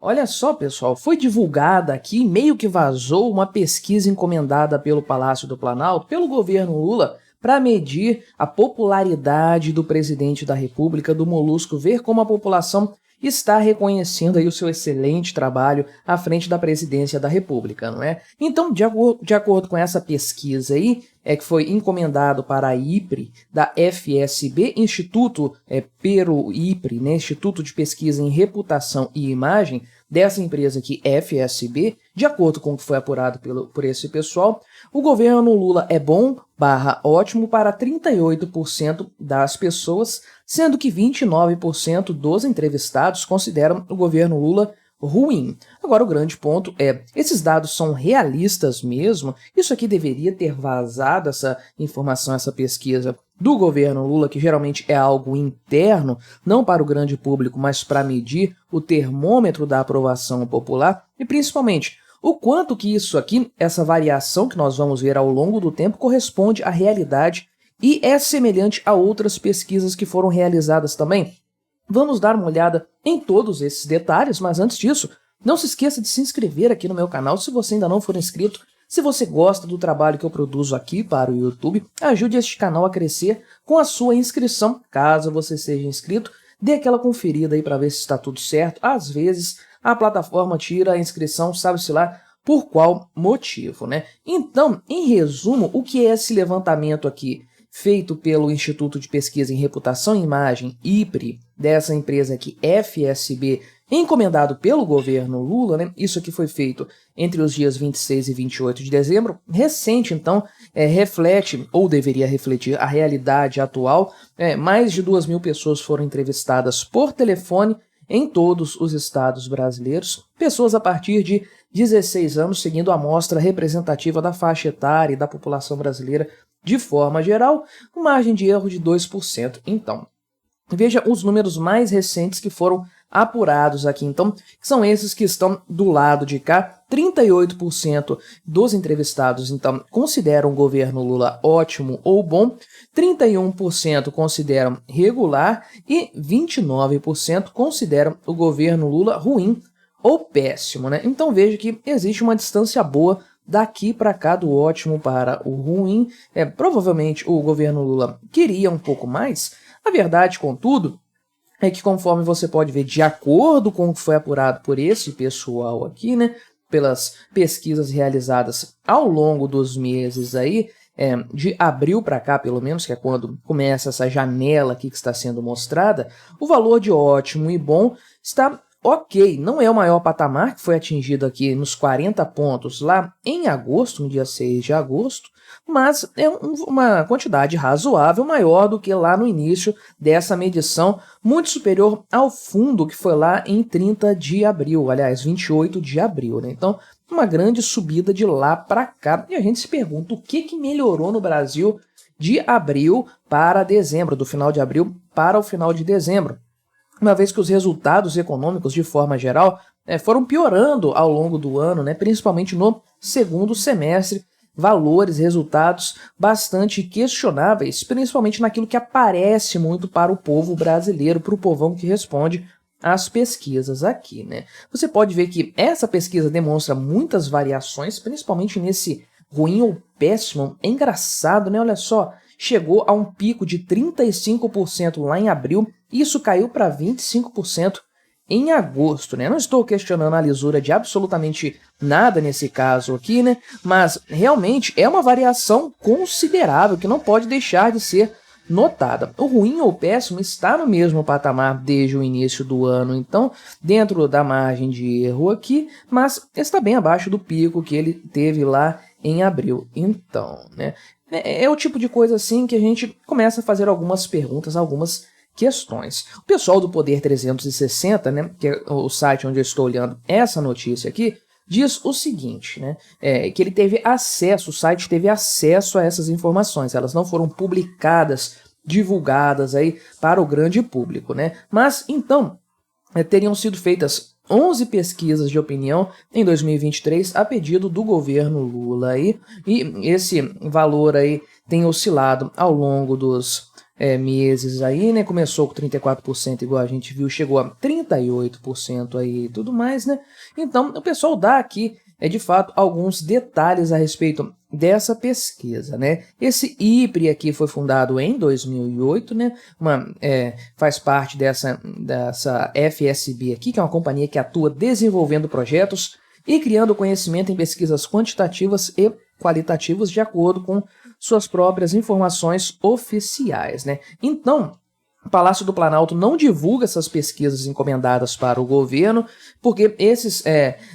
Olha só, pessoal, foi divulgada aqui, meio que vazou, uma pesquisa encomendada pelo Palácio do Planalto, pelo governo Lula, para medir a popularidade do presidente da República, do Molusco, ver como a população está reconhecendo aí o seu excelente trabalho à frente da presidência da República, não é? Então, de acordo com essa pesquisa aí, que foi encomendado para a IPRE, da FSB, Instituto Pero IPRE, né, Instituto de Pesquisa em Reputação e Imagem, dessa empresa aqui, FSB, de acordo com o que foi apurado por esse pessoal, o governo Lula é bom / ótimo para 38% das pessoas, sendo que 29% dos entrevistados consideram o governo Lula ruim. Agora, o grande ponto é, esses dados são realistas mesmo? Isso aqui deveria ter vazado, essa informação, essa pesquisa do governo Lula, que geralmente é algo interno, não para o grande público, mas para medir o termômetro da aprovação popular e, principalmente, o quanto que isso aqui, essa variação que nós vamos ver ao longo do tempo, corresponde à realidade e é semelhante a outras pesquisas que foram realizadas também. Vamos dar uma olhada em todos esses detalhes, mas antes disso, não se esqueça de se inscrever aqui no meu canal se você ainda não for inscrito. Se você gosta do trabalho que eu produzo aqui para o YouTube, ajude este canal a crescer com a sua inscrição. Caso você seja inscrito, dê aquela conferida aí para ver se está tudo certo. Às vezes, a plataforma tira a inscrição, sabe-se lá por qual motivo, né? Então, em resumo, o que é esse levantamento aqui? Feito pelo Instituto de Pesquisa em Reputação e Imagem, IPRE, dessa empresa aqui, FSB, encomendado pelo governo Lula, né? Isso aqui foi feito entre os dias 26 e 28 de dezembro, recente, então, reflete, ou deveria refletir, a realidade atual. Mais de 2.000 pessoas foram entrevistadas por telefone em todos os estados brasileiros, pessoas a partir de 16 anos, seguindo a amostra representativa da faixa etária e da população brasileira de forma geral, com margem de erro de 2%. Então, veja os números mais recentes que foram apurados aqui, então, que são esses que estão do lado de cá. 38% dos entrevistados, então, consideram o governo Lula ótimo ou bom, 31% consideram regular e 29% consideram o governo Lula ruim ou péssimo, né? Então, veja que existe uma distância boa daqui para cá, do ótimo para o ruim. Provavelmente o governo Lula queria um pouco mais. A verdade, contudo, é que, conforme você pode ver, de acordo com o que foi apurado por esse pessoal aqui, né, pelas pesquisas realizadas ao longo dos meses aí, de abril para cá, pelo menos, que é quando começa essa janela aqui que está sendo mostrada, o valor de ótimo e bom está ok, não é o maior patamar, que foi atingido aqui nos 40 pontos lá em agosto, no dia 6 de agosto, mas é uma quantidade razoável, maior do que lá no início dessa medição, muito superior ao fundo que foi lá em 30 de abril, aliás, 28 de abril, né? Então, uma grande subida de lá para cá, e a gente se pergunta o que melhorou no Brasil de abril para dezembro, do final de abril para o final de dezembro, uma vez que os resultados econômicos, de forma geral, foram piorando ao longo do ano, né, principalmente no segundo semestre, valores, resultados bastante questionáveis, principalmente naquilo que aparece muito para o povo brasileiro, para o povão que responde às pesquisas aqui, né? Você pode ver que essa pesquisa demonstra muitas variações, principalmente nesse ruim ou péssimo. É engraçado, né? Olha só, chegou a um pico de 35% lá em abril, e isso caiu para 25% em agosto, né? Não estou questionando a lisura de absolutamente nada nesse caso aqui, né? Mas realmente é uma variação considerável que não pode deixar de ser notada. O ruim ou péssimo está no mesmo patamar desde o início do ano, então, dentro da margem de erro aqui, mas está bem abaixo do pico que ele teve lá em abril. Então, né? É o tipo de coisa assim que a gente começa a fazer algumas perguntas, algumas questões. O pessoal do Poder 360, né, que é o site onde eu estou olhando essa notícia aqui, diz o seguinte, né, que ele teve acesso, o site teve acesso a essas informações, elas não foram publicadas, divulgadas aí para o grande público, né, mas então teriam sido feitas 11 pesquisas de opinião em 2023 a pedido do governo Lula aí, e esse valor aí tem oscilado ao longo dos meses aí, né? Começou com 34%, igual a gente viu, chegou a 38% aí e tudo mais, né? Então, o pessoal dá aqui, de fato, alguns detalhes a respeito dessa pesquisa, né? Esse IPRE aqui foi fundado em 2008, né? Faz parte dessa FSB aqui, que é uma companhia que atua desenvolvendo projetos e criando conhecimento em pesquisas quantitativas e qualitativas de acordo com suas próprias informações oficiais, né? Então, o Palácio do Planalto não divulga essas pesquisas encomendadas para o governo, porque esses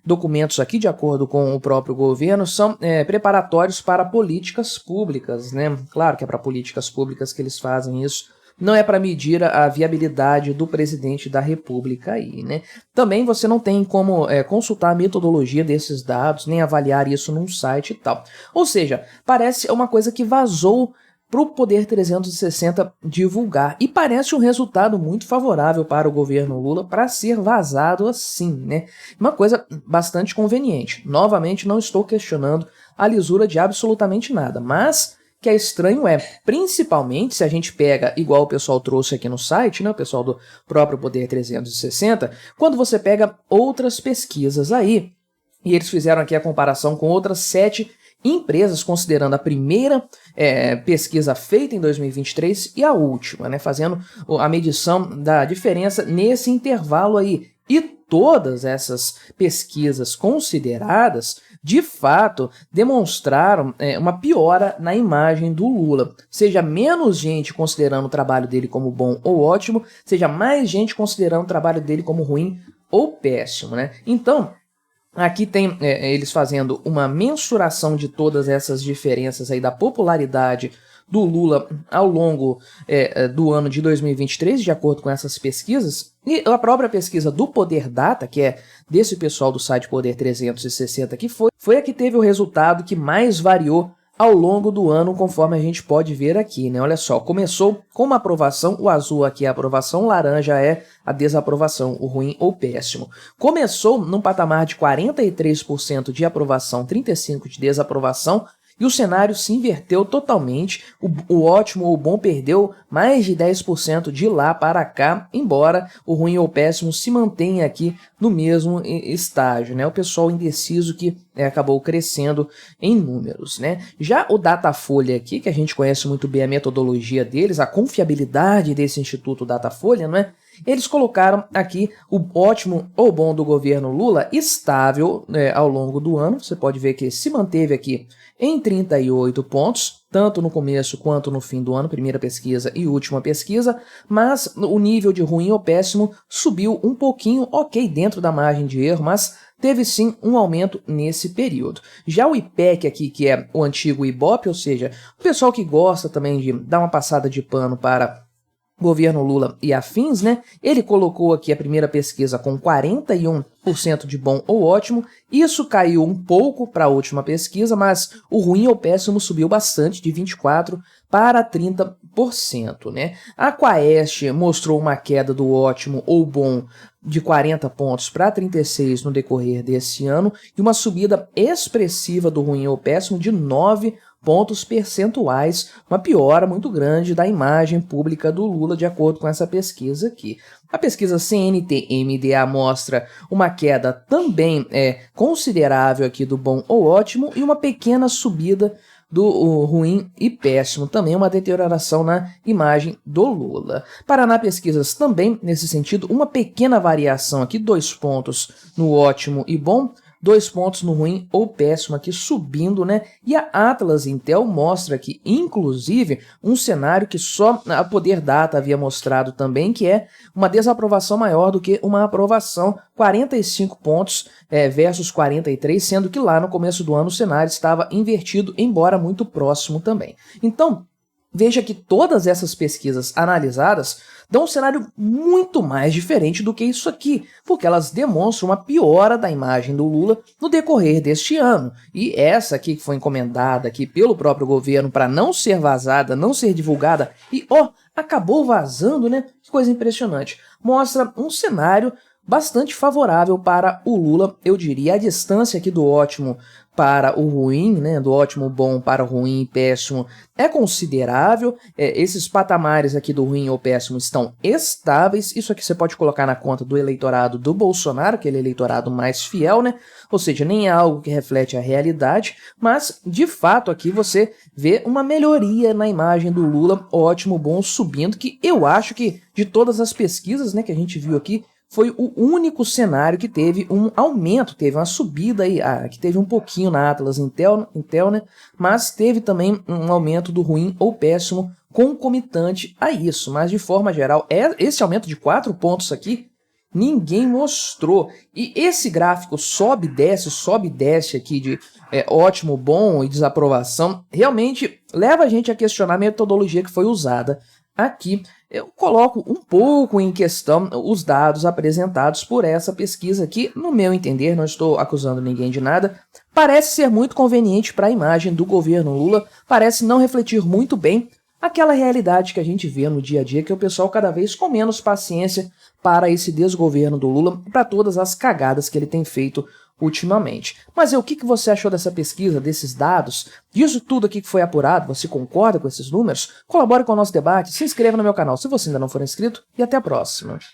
documentos aqui, de acordo com o próprio governo, são preparatórios para políticas públicas, né? Claro que é para políticas públicas que eles fazem isso, não é para medir a viabilidade do presidente da República aí, né? Também você não tem como consultar a metodologia desses dados, nem avaliar isso num site e tal. Ou seja, parece uma coisa que vazou para o Poder 360 divulgar. E parece um resultado muito favorável para o governo Lula para ser vazado assim, né? Uma coisa bastante conveniente. Novamente, não estou questionando a lisura de absolutamente nada, mas que é estranho principalmente se a gente pega, igual o pessoal trouxe aqui no site, né, o pessoal do próprio Poder 360, quando você pega outras pesquisas aí, e eles fizeram aqui a comparação com outras 7 empresas, considerando a primeira pesquisa feita em 2023 e a última, né, fazendo a medição da diferença nesse intervalo aí. E todas essas pesquisas consideradas, de fato, demonstraram uma piora na imagem do Lula. Seja menos gente considerando o trabalho dele como bom ou ótimo, seja mais gente considerando o trabalho dele como ruim ou péssimo, né? Então, aqui tem eles fazendo uma mensuração de todas essas diferenças aí da popularidade do Lula ao longo do ano de 2023, de acordo com essas pesquisas, e a própria pesquisa do Poder Data, que é desse pessoal do site Poder 360, que foi a que teve o resultado que mais variou ao longo do ano, conforme a gente pode ver aqui, né? Olha só, começou com uma aprovação, o azul aqui é a aprovação, o laranja é a desaprovação, o ruim ou péssimo. Começou num patamar de 43% de aprovação, 35% de desaprovação, e o cenário se inverteu totalmente, o ótimo ou bom perdeu mais de 10% de lá para cá, embora o ruim ou péssimo se mantenha aqui no mesmo estágio, né? O pessoal indeciso que acabou crescendo em números, né? Já o Datafolha aqui, que a gente conhece muito bem a metodologia deles, a confiabilidade desse Instituto Datafolha, não é? Eles colocaram aqui o ótimo ou bom do governo Lula estável ao longo do ano. Você pode ver que se manteve aqui em 38 pontos, tanto no começo quanto no fim do ano, primeira pesquisa e última pesquisa, mas o nível de ruim ou péssimo subiu um pouquinho, ok, dentro da margem de erro, mas teve sim um aumento nesse período. Já o IPEC aqui, que é o antigo Ibope, ou seja, o pessoal que gosta também de dar uma passada de pano para governo Lula e afins, né? Ele colocou aqui a primeira pesquisa com 41% de bom ou ótimo. Isso caiu um pouco para a última pesquisa, mas o ruim ou péssimo subiu bastante, de 24% para 30%, né? A Quaest mostrou uma queda do ótimo ou bom de 40 pontos para 36 no decorrer desse ano e uma subida expressiva do ruim ou péssimo de 9 pontos percentuais, uma piora muito grande da imagem pública do Lula, de acordo com essa pesquisa aqui. A pesquisa CNT-MDA mostra uma queda também considerável aqui do bom ou ótimo e uma pequena subida do ruim e péssimo, também uma deterioração na imagem do Lula. Paraná Pesquisas também, nesse sentido, uma pequena variação aqui, 2 pontos no ótimo e bom, 2 pontos no ruim ou péssimo aqui subindo, né? E a Atlas Intel mostra aqui, inclusive, um cenário que só a Poder Data havia mostrado também, que é uma desaprovação maior do que uma aprovação, 45 pontos versus 43, sendo que lá no começo do ano o cenário estava invertido, embora muito próximo também. Então, veja que todas essas pesquisas analisadas dão um cenário muito mais diferente do que isso aqui, porque elas demonstram uma piora da imagem do Lula no decorrer deste ano. E essa aqui que foi encomendada aqui pelo próprio governo para não ser vazada, não ser divulgada, e acabou vazando, né? Que coisa impressionante. Mostra um cenário bastante favorável para o Lula, eu diria. A distância aqui do ótimo para o ruim, né, do ótimo bom para o ruim e péssimo é considerável. Esses patamares aqui do ruim ou péssimo estão estáveis. Isso aqui você pode colocar na conta do eleitorado do Bolsonaro, aquele eleitorado mais fiel, né? Ou seja, nem é algo que reflete a realidade, mas de fato aqui você vê uma melhoria na imagem do Lula, ótimo, bom, subindo, que eu acho que de todas as pesquisas, né, que a gente viu aqui, foi o único cenário que teve um aumento, teve uma subida aí, que teve um pouquinho na Atlas Intel, né, mas teve também um aumento do ruim ou péssimo concomitante a isso. Mas de forma geral, esse aumento de 4 pontos aqui, ninguém mostrou. E esse gráfico sobe e desce aqui de ótimo, bom e desaprovação, realmente leva a gente a questionar a metodologia que foi usada aqui. Eu coloco um pouco em questão os dados apresentados por essa pesquisa que, no meu entender, não estou acusando ninguém de nada, parece ser muito conveniente para a imagem do governo Lula, parece não refletir muito bem aquela realidade que a gente vê no dia a dia, que é o pessoal cada vez com menos paciência para esse desgoverno do Lula, para todas as cagadas que ele tem feito ultimamente. Mas o que você achou dessa pesquisa, desses dados, disso tudo aqui que foi apurado? Você concorda com esses números? Colabore com o nosso debate, se inscreva no meu canal se você ainda não for inscrito e até a próxima.